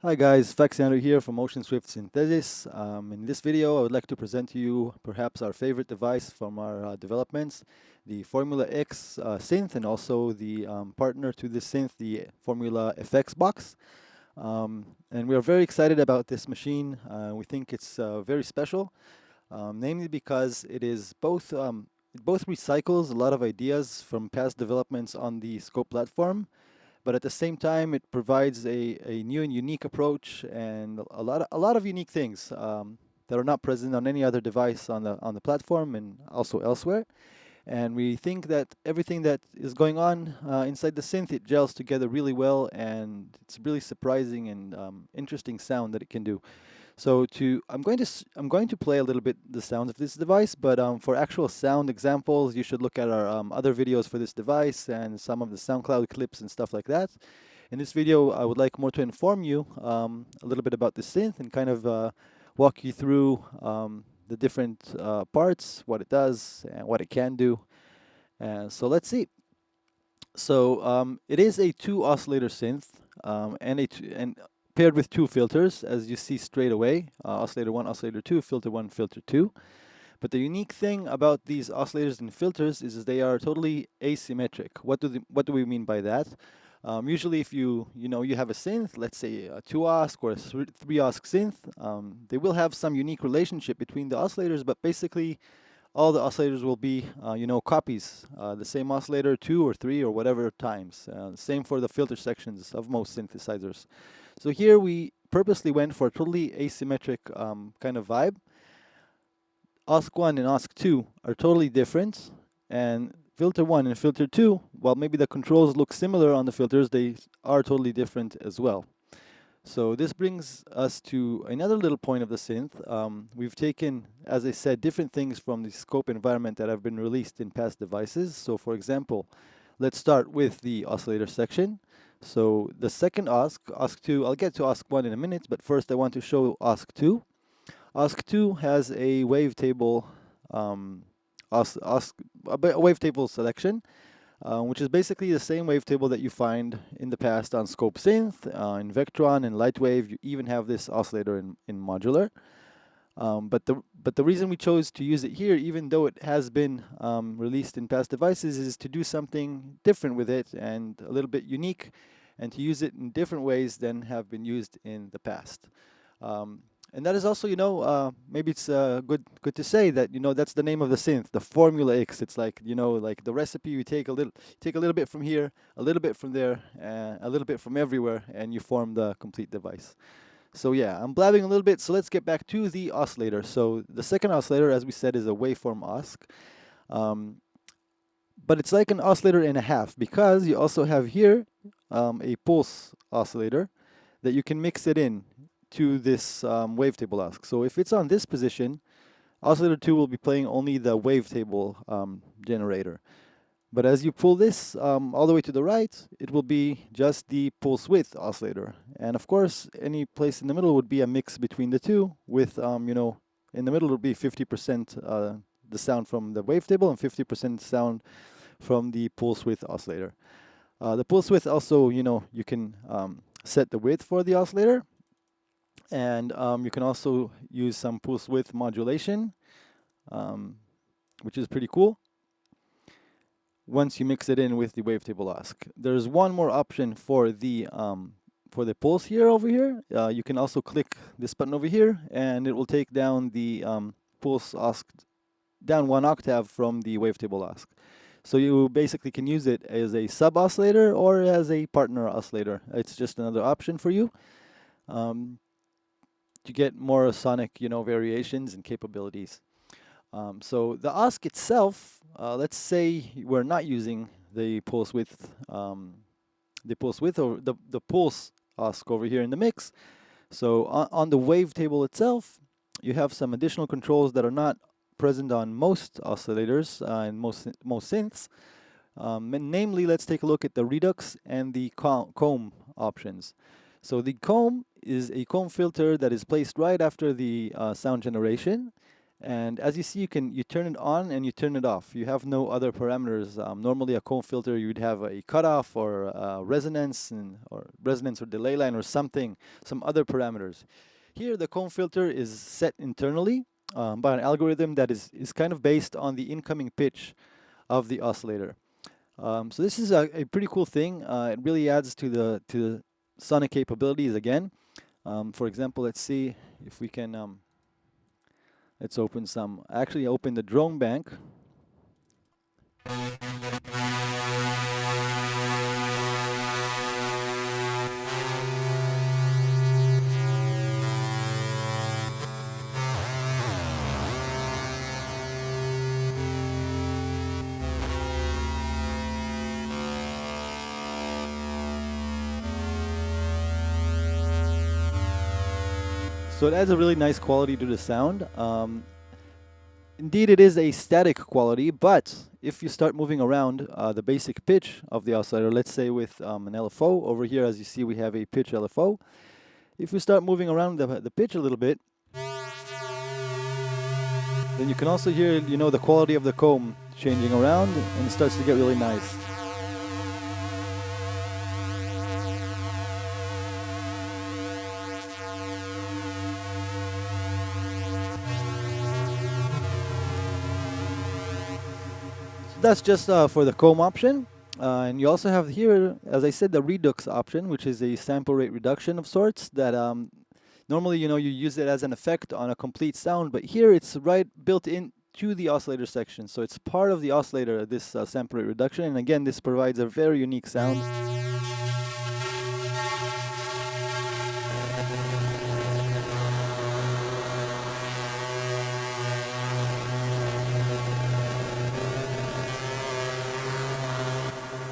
Hi guys, Faxander here from Motion Swift Synthesis. In this video, I would like to present to you perhaps our favorite device from our developments, the Formula X synth, and also the partner to this synth, the Formula FX box. And we are very excited about this machine. We think it's very special, namely because it both recycles a lot of ideas from past developments on the Scope platform, but at the same time it provides a new and unique approach and a lot of unique things that are not present on any other device on the platform and also elsewhere. And we think that everything that is going on inside the synth, it gels together really well, and it's really surprising and interesting sound that it can do. So I'm going to play a little bit the sounds of this device, but for actual sound examples, you should look at our other videos for this device and some of the SoundCloud clips and stuff like that. In this video, I would like more to inform you a little bit about the synth and kind of walk you through the different parts, what it does, and what it can do. So let's see. So it is a two oscillator synth and paired with two filters, as you see straight away, oscillator 1, oscillator 2, filter 1, filter 2. But the unique thing about these oscillators and filters is they are totally asymmetric. What do we mean by that? Usually, if you have a synth, let's say a 2-osc or a 3-osc synth, they will have some unique relationship between the oscillators, but basically all the oscillators will be, copies, the same oscillator 2 or 3 or whatever times. Same for the filter sections of most synthesizers. So here we purposely went for a totally asymmetric kind of vibe. OSC1 and OSC2 are totally different, and filter 1 and filter 2, while maybe the controls look similar on the filters, they are totally different as well. So this brings us to another little point of the synth. We've taken, as I said, different things from the scope environment that have been released in past devices. So for example, let's start with the oscillator section. So the second OSC, OSC2, I'll get to OSC1 in a minute, but first I want to show OSC2. OSC2 has a wavetable a wavetable selection, which is basically the same wavetable that you find in the past on Scope Synth, in Vectron and Lightwave. You even have this oscillator in Modular. But the reason we chose to use it here, even though it has been released in past devices, is to do something different with it and a little bit unique, and to use it in different ways than have been used in the past. And that is also, maybe it's good to say that that's the name of the synth, the Formula X. It's like like the recipe. You take a little bit from here, a little bit from there, a little bit from everywhere, and you form the complete device. So yeah, I'm blabbing a little bit. So let's get back to the oscillator. So the second oscillator, as we said, is a waveform osc. But it's like an oscillator and a half, because you also have here a pulse oscillator that you can mix it in to this wavetable osc. So if it's on this position, oscillator 2 will be playing only the wavetable generator. But as you pull this all the way to the right, it will be just the pulse width oscillator. And of course, any place in the middle would be a mix between the two with, in the middle would be 50% the sound from the wavetable and 50% sound from the pulse width oscillator. The pulse width also, you can set the width for the oscillator. And you can also use some pulse width modulation, which is pretty cool once you mix it in with the wavetable osc. There's one more option for the pulse here over here. You can also click this button over here, and it will take down the pulse osc down 1 octave from the wavetable osc. So you basically can use it as a sub oscillator or as a partner oscillator. It's just another option for you to get more sonic, variations and capabilities. So the OSC itself, let's say we're not using the pulse width, or the pulse OSC over here in the mix. So on the wavetable itself, you have some additional controls that are not present on most oscillators and most synths. Namely, let's take a look at the redux and the comb options. So the comb is a comb filter that is placed right after the sound generation, And as you see, you turn it on and you turn it off. You have no other parameters. Normally, a comb filter, you'd have a cutoff or resonance or resonance or delay line or something, some other parameters. Here, the comb filter is set internally by an algorithm that is kind of based on the incoming pitch of the oscillator. So this is a pretty cool thing. It really adds to the sonic capabilities again. For example, let's see if we can. Let's open some. Actually, open the drone bank. So it adds a really nice quality to the sound. Indeed, it is a static quality, but if you start moving around the basic pitch of the oscillator, let's say with an LFO, over here as you see we have a pitch LFO. If we start moving around the pitch a little bit, then you can also hear, the quality of the comb changing around, and it starts to get really nice. That's just for the comb option. And you also have here, as I said, the redux option, which is a sample rate reduction of sorts that normally, you use it as an effect on a complete sound, but here it's right built into the oscillator section. So it's part of the oscillator, this sample rate reduction. And again, this provides a very unique sound.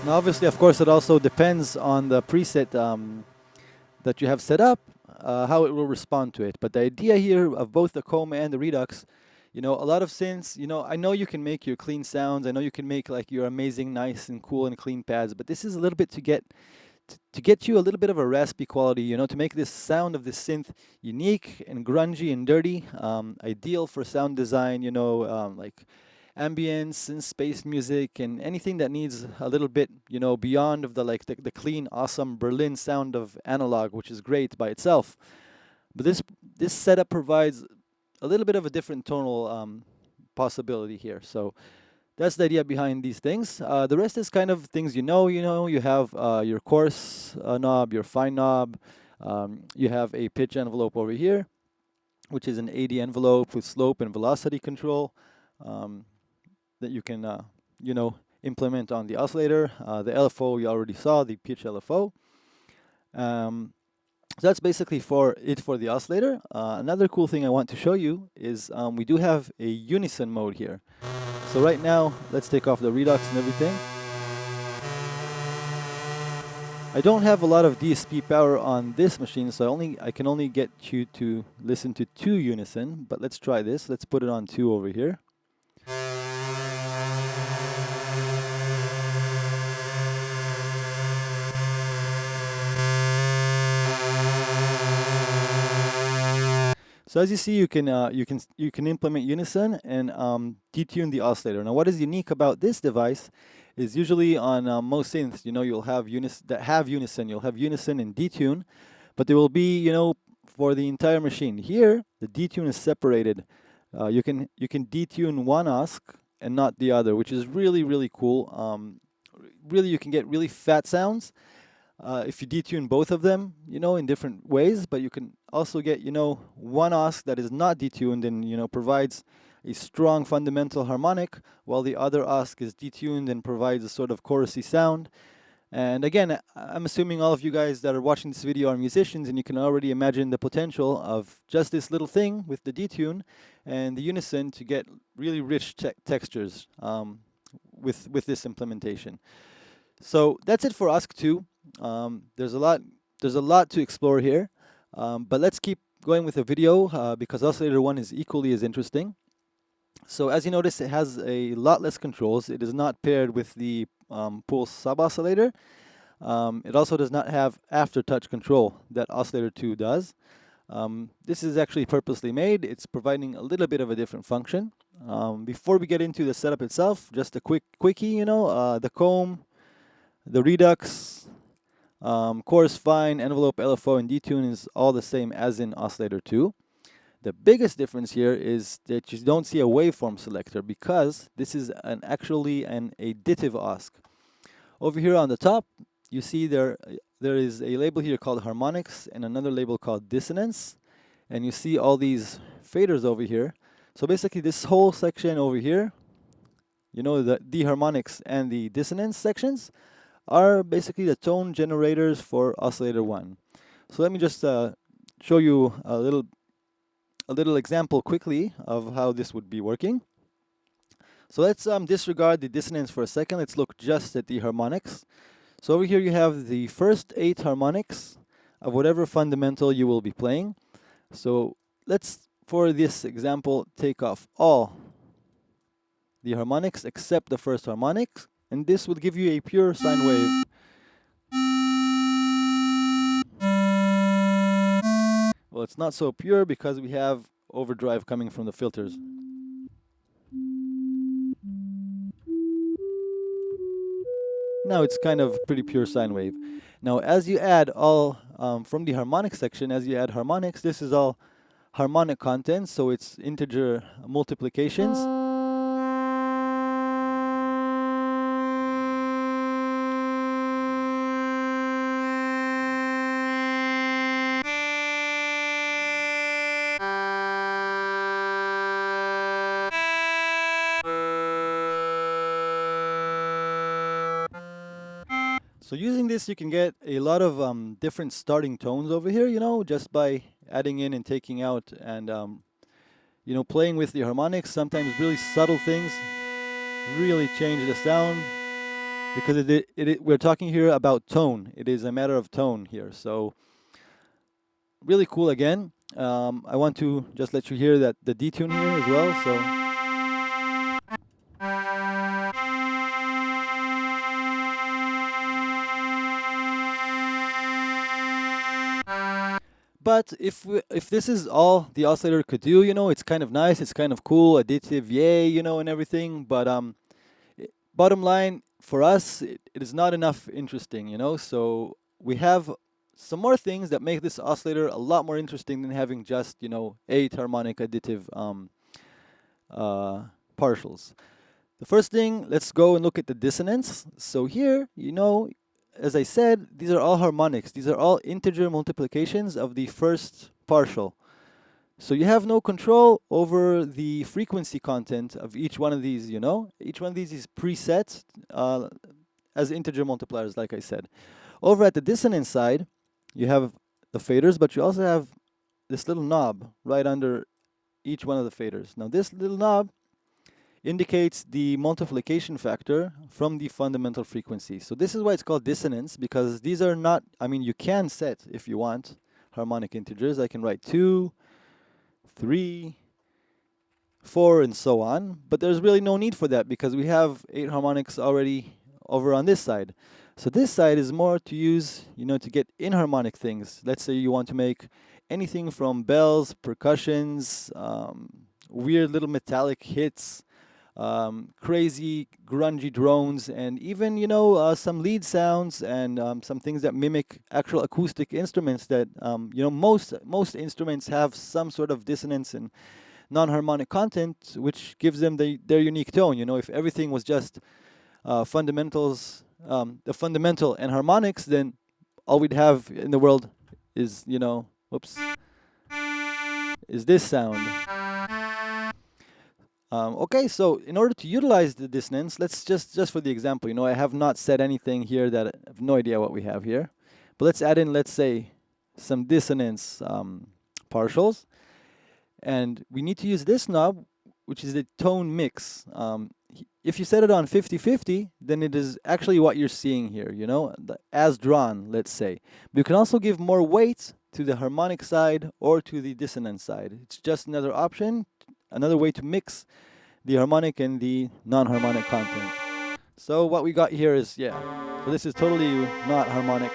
Now, obviously, of course, it also depends on the preset that you have set up, how it will respond to it. But the idea here of both the comb and the redux, a lot of synths, I know you can make your clean sounds. I know you can make like your amazing, nice and cool and clean pads, but this is a little bit to get you a little bit of a raspy quality, to make this sound of this synth unique and grungy and dirty, ideal for sound design, like ambience and space music and anything that needs a little bit, beyond of the clean, awesome Berlin sound of analog, which is great by itself. But this setup provides a little bit of a different tonal possibility here. So that's the idea behind these things. The rest is kind of things you have your coarse knob, your fine knob. You have a pitch envelope over here, which is an AD envelope with slope and velocity control. That you can, implement on the oscillator. The LFO you already saw, the pitch LFO. So that's basically for the oscillator. Another cool thing I want to show you is we do have a unison mode here. So right now, let's take off the redux and everything. I don't have a lot of DSP power on this machine, so I can only get you to listen to 2 unison, but let's try this. Let's put it on 2 over here. So as you see, you can implement unison and detune the oscillator. Now, what is unique about this device is usually on most synths, you'll have unison. You'll have unison and detune, but there will be, for the entire machine. Here, the detune is separated. You can detune one OSC and not the other, which is really, really cool. Really, you can get really fat sounds if you detune both of them, in different ways, but you can also get, one OSC that is not detuned and, provides a strong fundamental harmonic, while the other OSC is detuned and provides a sort of chorusy sound. And again, I'm assuming all of you guys that are watching this video are musicians, and you can already imagine the potential of just this little thing with the detune and the unison to get really rich textures with this implementation. So that's it for OSC2. There's a lot to explore here, but let's keep going with the video because Oscillator 1 is equally as interesting. So as you notice, it has a lot less controls. It is not paired with the pulse sub-oscillator. It also does not have after-touch control that Oscillator 2 does. This is actually purposely made. It's providing a little bit of a different function. Before we get into the setup itself, just a quickie, the comb, the redux, chorus fine, envelope, LFO, and detune is all the same as in Oscillator 2. The biggest difference here is that you don't see a waveform selector because this is actually an additive OSC. Over here on the top, you see there is a label here called harmonics and another label called dissonance. And you see all these faders over here. So basically this whole section over here, the harmonics and the dissonance sections are basically the tone generators for Oscillator 1. So let me just show you a little example quickly of how this would be working. So let's disregard the dissonance for a second. Let's look just at the harmonics. So over here you have the first 8 harmonics of whatever fundamental you will be playing. So let's, for this example, take off all the harmonics except the first harmonics, and this would give you a pure sine wave. Well, it's not so pure because we have overdrive coming from the filters. Now it's kind of pretty pure sine wave. Now as you add all, from the harmonic section, as you add harmonics, this is all harmonic content, so it's integer multiplications. So using this, you can get a lot of different starting tones over here, just by adding in and taking out and, playing with the harmonics. Sometimes really subtle things really change the sound because we're talking here about tone. It is a matter of tone here. So really cool again. I want to just let you hear that the detune here as well. So. But if this is all the oscillator could do, it's kind of nice, it's kind of cool, additive, yay, and everything. But bottom line for us, it is not enough interesting, So we have some more things that make this oscillator a lot more interesting than having just 8 harmonic additive partials. The first thing, let's go and look at the dissonance. So here, as I said, these are all harmonics. These are all integer multiplications of the first partial. So you have no control over the frequency content of each one of these, Each one of these is preset as integer multipliers, like I said. Over at the dissonance side, you have the faders, but you also have this little knob right under each one of the faders. Now this little knob indicates the multiplication factor from the fundamental frequency. So this is why it's called dissonance, because these are not, you can set, if you want, harmonic integers. I can write 2, 3, 4, and so on, but there's really no need for that because we have 8 harmonics already over on this side. So this side is more to use, to get inharmonic things. Let's say you want to make anything from bells, percussions, weird little metallic hits, crazy grungy drones, and even some lead sounds and some things that mimic actual acoustic instruments that most instruments have some sort of dissonance and non-harmonic content, which gives them their unique tone. If everything was just fundamentals, the fundamental and harmonics, then all we'd have in the world is is this sound. Okay, so in order to utilize the dissonance, let's just for the example, I have not said anything here that I have no idea what we have here. But let's add in, let's say, some dissonance partials. And we need to use this knob, which is the tone mix. If you set it on 50-50, then it is actually what you're seeing here, as drawn, let's say. But you can also give more weight to the harmonic side or to the dissonance side. It's just another option, another way to mix the harmonic and the non-harmonic content. So what we got here is, so this is totally not harmonic.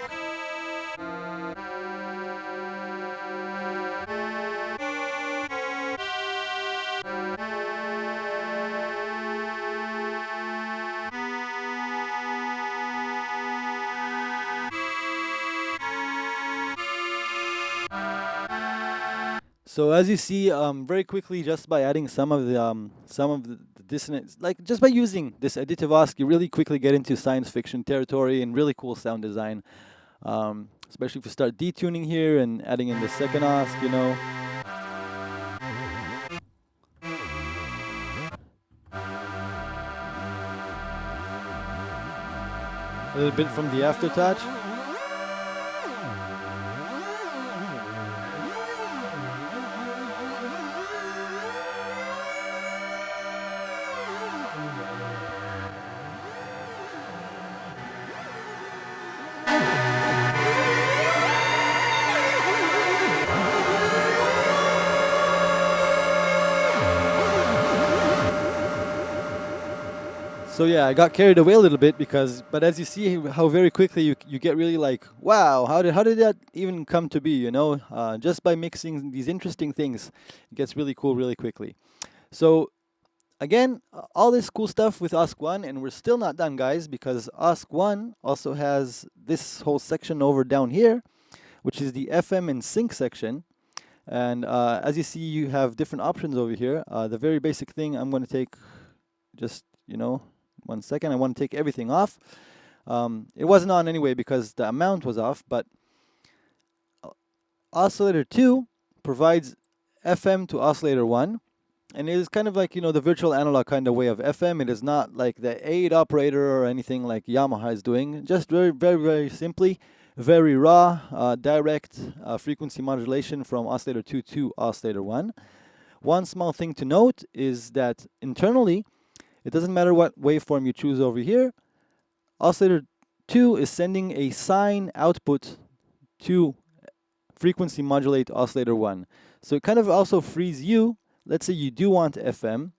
So as you see, very quickly, just by adding some of the dissonance, like just by using this additive OSC, you really quickly get into science fiction territory and really cool sound design. Especially if you start detuning here and adding in the second OSC, you know. A little bit from the aftertouch. So yeah, I got carried away a little bit but as you see how very quickly you get really like, wow, how did that even come to be, you know? Just by mixing these interesting things, it gets really cool really quickly. So again, all this cool stuff with OSC1, and we're still not done, guys, because OSC1 also has this whole section over down here, which is the FM and sync section. And as you see, you have different options over here. The very basic thing I'm going to take just, you know, 1 second. I want to take everything off. It wasn't on anyway because the amount was off, but Oscillator 2 provides FM to Oscillator 1, and it is kind of like, you know, the virtual analog kind of way of FM. It is not like the 8 operator or anything like Yamaha is doing. Just very simply, very raw, direct frequency modulation from Oscillator 2 to Oscillator 1. One small thing to note is that internally, it doesn't matter what waveform you choose over here. Oscillator 2 is sending a sine output to frequency modulate Oscillator 1. So it kind of also frees you. Let's say you do want FM,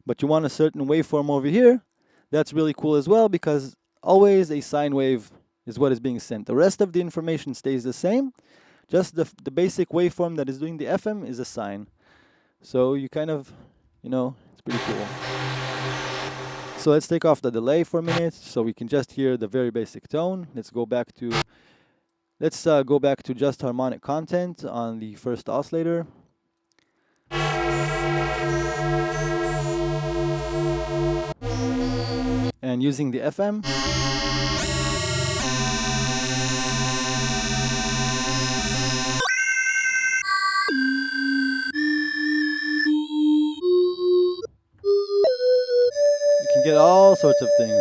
but you want a certain waveform over here. That's really cool as well because always a sine wave is what is being sent. The rest of the information stays the same. Just the basic waveform that is doing the FM is a sine. So you kind of, you know, it's pretty cool. So let's take off the delay for a minute so we can just hear the very basic tone. Let's go back to just harmonic content on the first oscillator. And using the FM. You can get all sorts of things.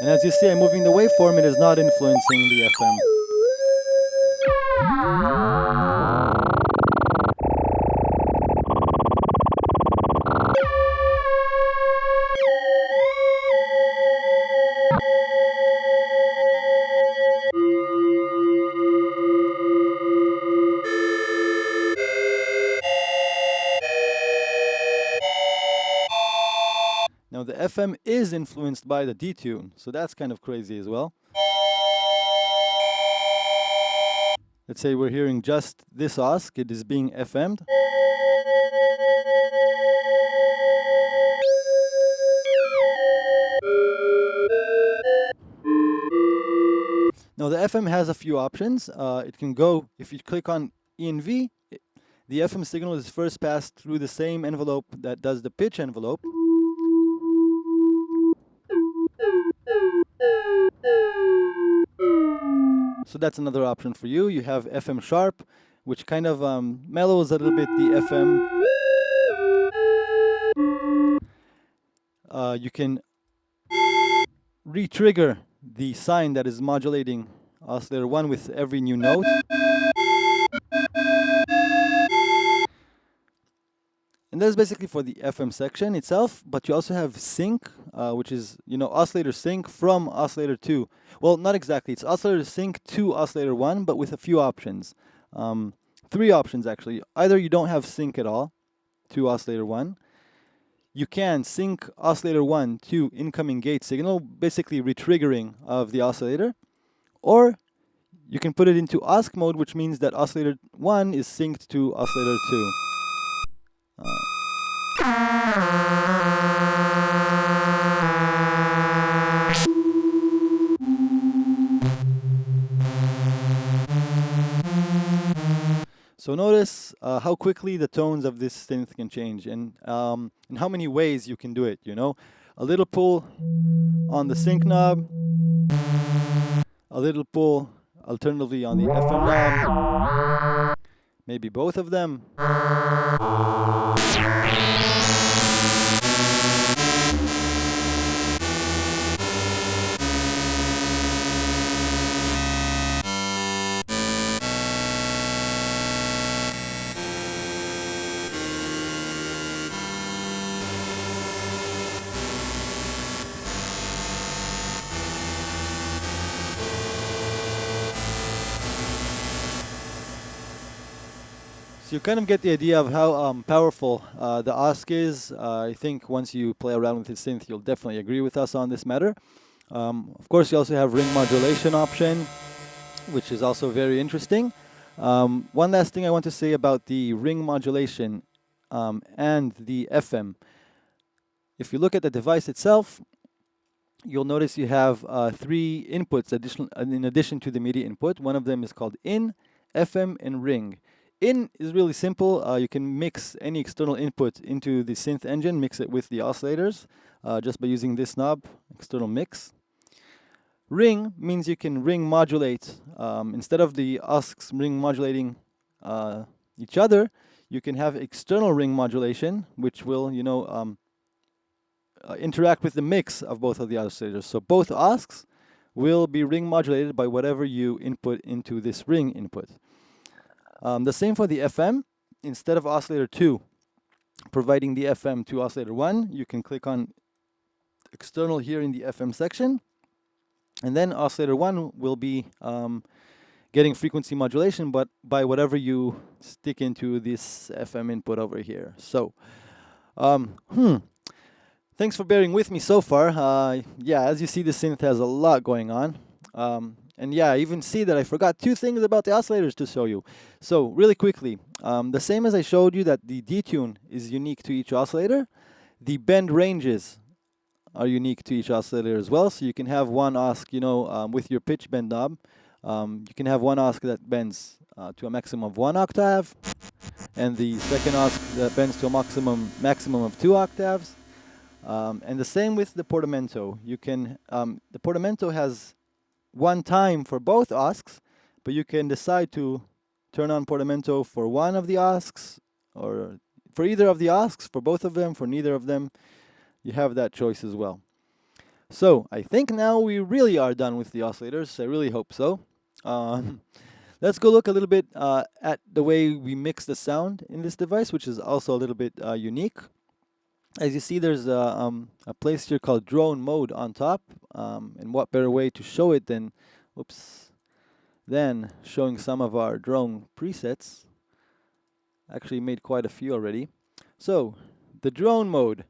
And as you see, I'm moving the waveform, it is not influencing the FM. Now the FM is influenced by the detune, so that's kind of crazy as well. Let's say we're hearing just this OSC, it is being FM'd. Now the FM has a few options. It can go, if you click on E and V, the FM signal is first passed through the same envelope that does the pitch envelope. So that's another option for you. You have FM sharp, which kind of mellows a little bit the FM. You can re-trigger the sine that is modulating oscillator 1 with every new note. And that's basically for the FM section itself, but you also have sync, which is, you know, oscillator sync from oscillator 2. Well, not exactly. It's oscillator sync to oscillator 1, but with a few options. 3 options, actually. Either you don't have sync at all to oscillator 1. You can sync oscillator 1 to incoming gate signal, basically re-triggering of the oscillator. Or you can put it into OSC mode, which means that oscillator 1 is synced to oscillator 2. So So notice how quickly the tones of this synth can change, and in how many ways you can do it, you know? A little pull on the sync knob, a little pull alternatively on the FM knob, maybe both of them. So you kind of get the idea of how powerful the OSC is. I think once you play around with the synth, you'll definitely agree with us on this matter. Of course, you also have ring modulation option, which is also very interesting. One last thing I want to say about the ring modulation and the FM. If you look at the device itself, you'll notice you have 3 inputs in addition to the MIDI input. One of them is called in, FM, and ring. In is really simple. You can mix any external input into the synth engine, mix it with the oscillators just by using this knob, external mix. Ring means you can ring modulate. Instead of the OSCs ring modulating each other, you can have external ring modulation, which will, you know, interact with the mix of both of the oscillators. So both OSCs will be ring modulated by whatever you input into this ring input. The same for the FM. Instead of oscillator 2 providing the FM to oscillator 1, you can click on external here in the FM section, and then oscillator 1 will be getting frequency modulation, but by whatever you stick into this FM input over here. So, thanks for bearing with me so far. Yeah, as you see, the synth has a lot going on. And yeah, I even see that I forgot 2 things about the oscillators to show you. So really quickly, the same as I showed you that the detune is unique to each oscillator, the bend ranges are unique to each oscillator as well. So you can have one OSC, you know, with your pitch bend knob, you can have one OSC that bends to a maximum of 1 octave, and the second OSC that bends to a maximum of 2 octaves. And the same with the portamento. You can the portamento has 1 time for both OSCs, but you can decide to turn on portamento for one of the OSCs, or for either of the OSCs, for both of them, for neither of them. You have that choice as well. So I think now we really are done with the oscillators. I really hope so. Let's go look a little bit at the way we mix the sound in this device, which is also a little bit unique. As you see, there's a place here called drone mode on top, and what better way to show it than, than showing some of our drone presets. Actually made quite a few already. So the drone mode.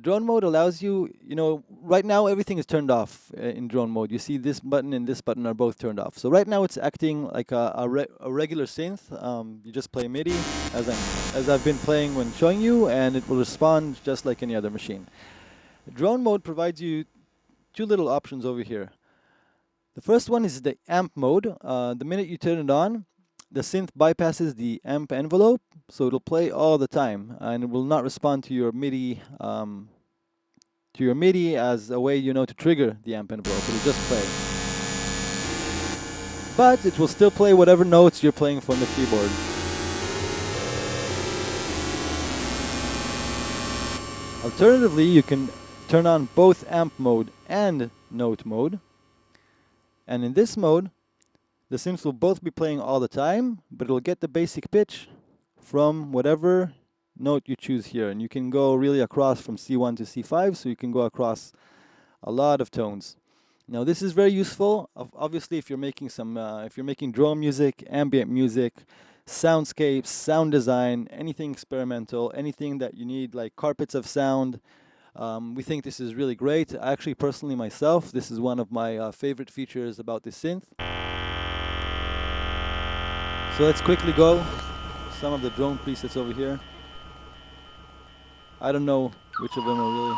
Drone mode allows you, you know, right now everything is turned off in drone mode. You see this button and this button are both turned off. So right now it's acting like a regular synth. You just play MIDI as I've been playing when showing you, and it will respond just like any other machine. Drone mode provides you 2 little options over here. The first one is the amp mode. The minute you turn it on, the synth bypasses the amp envelope, so it'll play all the time, and it will not respond to your MIDI as a way, you know, to trigger the amp envelope. It'll just play, but it will still play whatever notes you're playing from the keyboard. Alternatively, you can turn on both amp mode and note mode, and in this mode, the synth will both be playing all the time, but it'll get the basic pitch from whatever note you choose here. And you can go really across from C1 to C5, so you can go across a lot of tones. Now this is very useful, obviously, if you're making drone music, ambient music, soundscapes, sound design, anything experimental, anything that you need like carpets of sound. We think this is really great. Actually, personally myself, this is one of my favorite features about this synth. So let's quickly go some of the drone presets over here. I don't know which of them are really.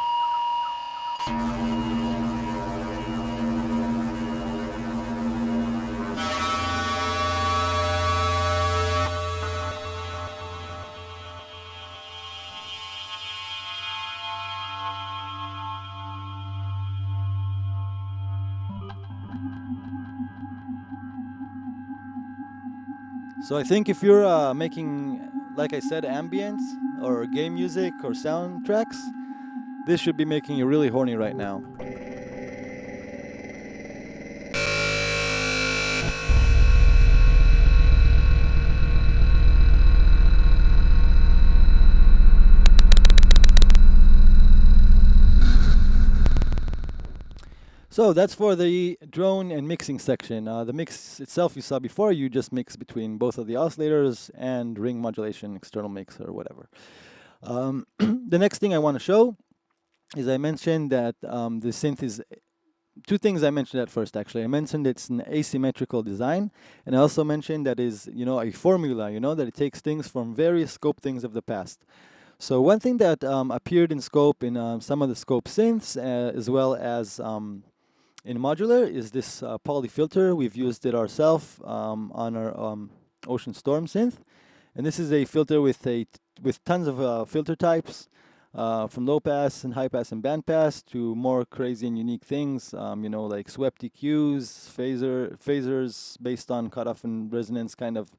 So I think if you're making, like I said, ambient or game music or soundtracks, this should be making you really horny right now. So that's for the drone and mixing section. The mix itself you saw before, you just mix between both of the oscillators and ring modulation, external mix or whatever. The next thing I want to show is I mentioned that the synth is two things I mentioned at first actually. I mentioned it's an asymmetrical design, and I also mentioned that is, a formula, that it takes things from various scope things of the past. So one thing that appeared in scope in some of the scope synths, as well as in modular, is this poly filter. We've used it ourselves on our Ocean Storm synth, and this is a filter with tons of filter types, from low pass and high pass and band pass to more crazy and unique things, like swept EQs, phasers based on cutoff and resonance, kind of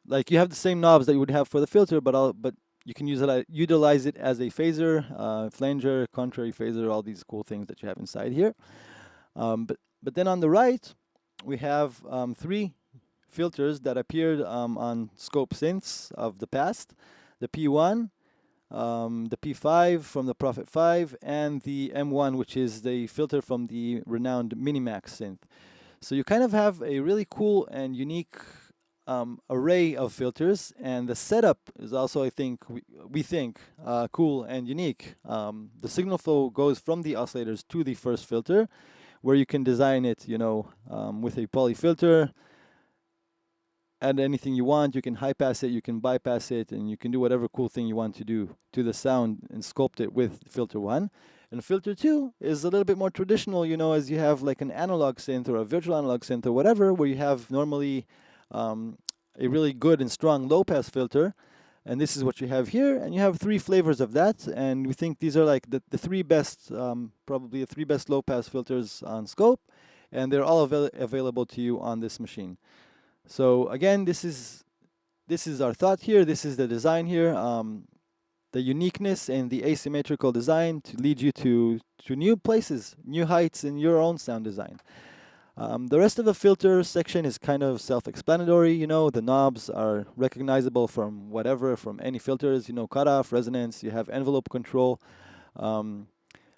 like you have the same knobs that you would have for the filter, but you can utilize it as a phaser, flanger, contrary phaser, all these cool things that you have inside here. But then on the right, we have three filters that appeared on scope synths of the past: the P1, the P5 from the Prophet 5, and the M1, which is the filter from the renowned Minimax synth. So you kind of have a really cool and unique array of filters, and the setup is also, I think, we think cool and unique. The signal flow goes from the oscillators to the first filter, where you can design it, with a poly filter, add anything you want. You can high pass it, you can bypass it, and you can do whatever cool thing you want to do to the sound and sculpt it with filter 1. And filter 2 is a little bit more traditional, as you have like an analog synth or a virtual analog synth or whatever, where you have normally a really good and strong low pass filter. And this is what you have here, and you have three flavors of that, and we think these are like the three best, probably the three best low pass filters on scope, and they're all available to you on this machine. So again, this is our thought here. This is the design here. The uniqueness and the asymmetrical design to lead you to new places, new heights in your own sound design. The rest of the filter section is kind of self-explanatory. The knobs are recognizable from whatever, from any filters. Cutoff, resonance. You have envelope control.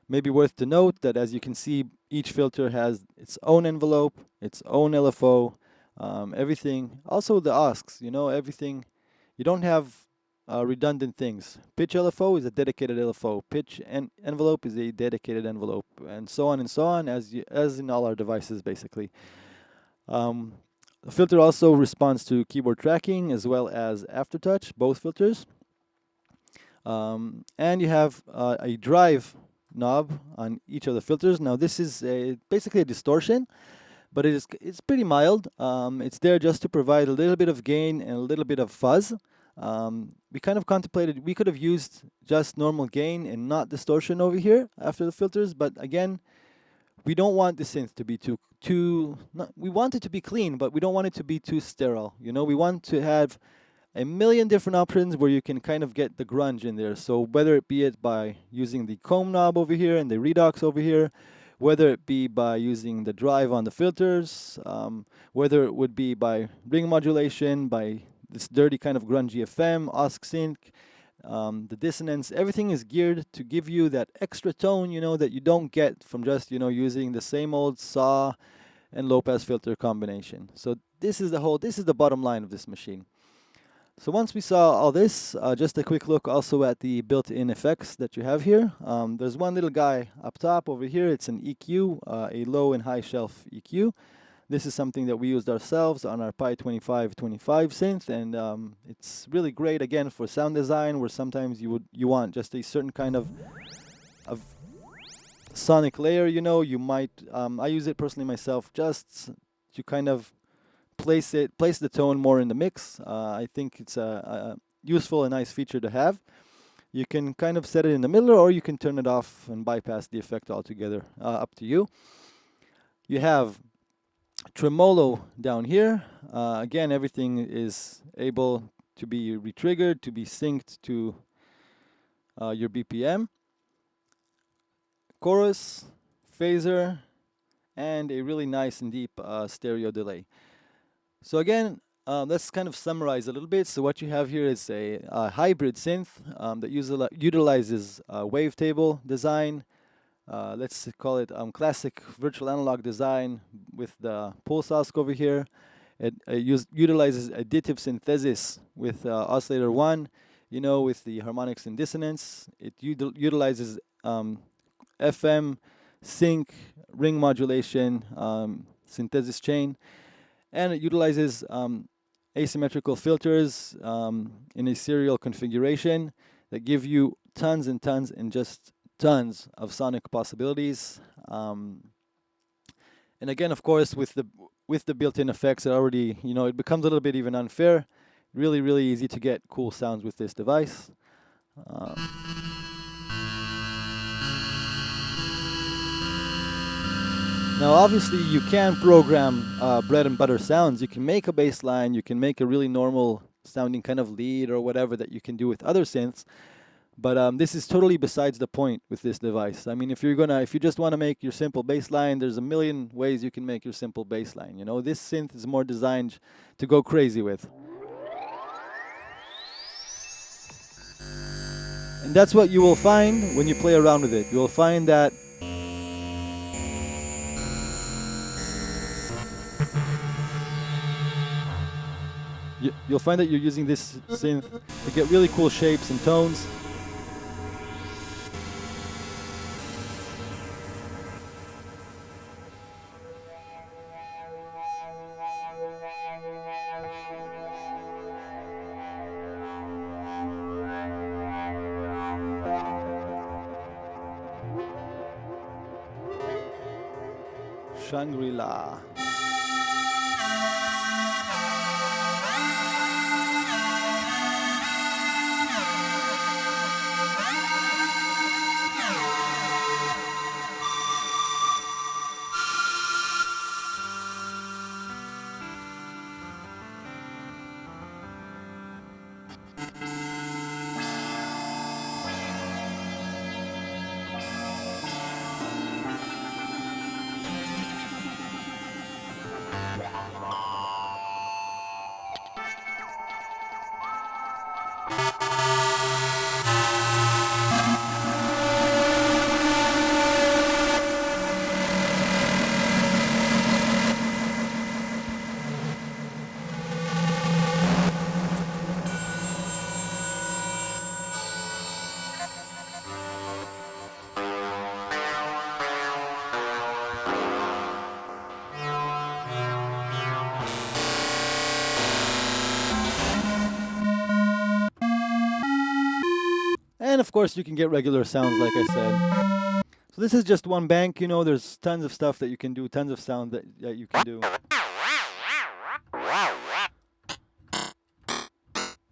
Maybe worth to note that, as you can see, each filter has its own envelope, its own LFO. Everything, also the OSCs, everything. You don't have redundant things. Pitch LFO is a dedicated LFO. Pitch envelope is a dedicated envelope, and so on, as in all our devices, basically. The filter also responds to keyboard tracking as well as aftertouch, both filters. And you have a drive knob on each of the filters. Now this is basically a distortion, but it's pretty mild. It's there just to provide a little bit of gain and a little bit of fuzz. We kind of contemplated we could have used just normal gain and not distortion over here after the filters, but again, we don't want the synth to be we want it to be clean, but we don't want it to be too sterile. We want to have a million different options where you can kind of get the grunge in there. So whether it be by using the comb knob over here and the redox over here, whether it be by using the drive on the filters, whether it would be by ring modulation, by this dirty kind of grungy FM, OSC sync, the dissonance, everything is geared to give you that extra tone, that you don't get from just, using the same old saw and low pass filter combination. So this is the bottom line of this machine. So once we saw all this, just a quick look also at the built-in effects that you have here. There's one little guy up top over here. It's an EQ, a low and high shelf EQ. This is something that we used ourselves on our Pi 2525 synth, and it's really great, again, for sound design, where sometimes you want just a certain kind of sonic layer. You might I use it personally myself just to kind of place the tone more in the mix. I think it's a useful and nice feature to have. You can kind of set it in the middle, or you can turn it off and bypass the effect altogether. Up to you. You have tremolo down here. Again, everything is able to be retriggered, to be synced to your BPM. Chorus, phaser, and a really nice and deep stereo delay. So again, let's kind of summarize a little bit. So what you have here is a hybrid synth that utilizes wavetable design. Let's call it classic virtual analog design with the pulse osc over here. It utilizes additive synthesis with Oscillator 1, with the harmonics and dissonance. It utilizes FM, sync, ring modulation, synthesis chain, and it utilizes asymmetrical filters in a serial configuration that give you tons and tons and just tons of sonic possibilities. And again, of course, with the built-in effects, it already, it becomes a little bit even unfair. Really, really easy to get cool sounds with this device. Now, obviously, you can program bread and butter sounds. You can make a bass line. You can make a really normal sounding kind of lead or whatever that you can do with other synths. But this is totally besides the point with this device. I mean, if you just want to make your simple bass line, there's a million ways you can make your simple bass line. This synth is more designed to go crazy with. And that's what you will find when you play around with it. You will find that you'll find that you're using this synth to get really cool shapes and tones. Shangri-La. And of course, you can get regular sounds, like I said. So this is just one bank. There's tons of stuff that you can do, tons of sound that you can do.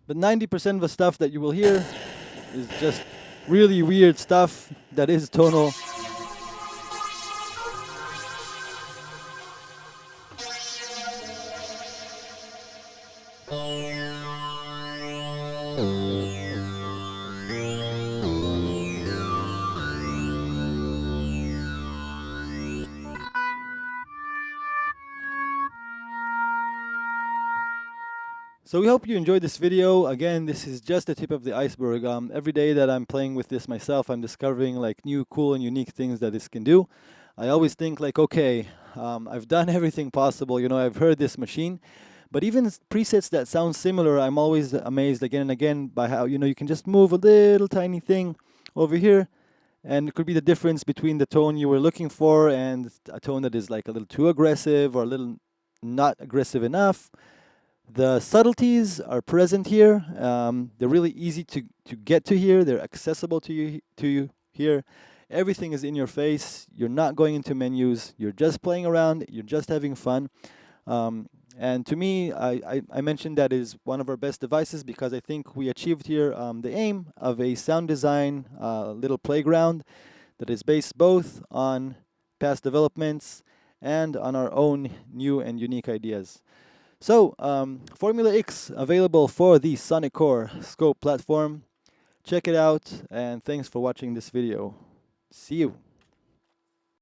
But 90% of the stuff that you will hear is just really weird stuff that is tonal. So we hope you enjoyed this video. Again, this is just the tip of the iceberg. Every day that I'm playing with this myself, I'm discovering like new, cool, and unique things that this can do. I always think like, okay, I've done everything possible. I've heard this machine, but even presets that sound similar, I'm always amazed again and again by how you can just move a little tiny thing over here, and it could be the difference between the tone you were looking for and a tone that is like a little too aggressive or a little not aggressive enough. The subtleties are present here. They're really easy to get to here. They're accessible to you here. Everything is in your face. You're not going into menus. You're just playing around. You're just having fun. And to me, I mentioned that is one of our best devices because I think we achieved here the aim of a sound design little playground that is based both on past developments and on our own new and unique ideas. So, Formula X available for the Sonic Core Scope platform. Check it out, and thanks for watching this video. See you.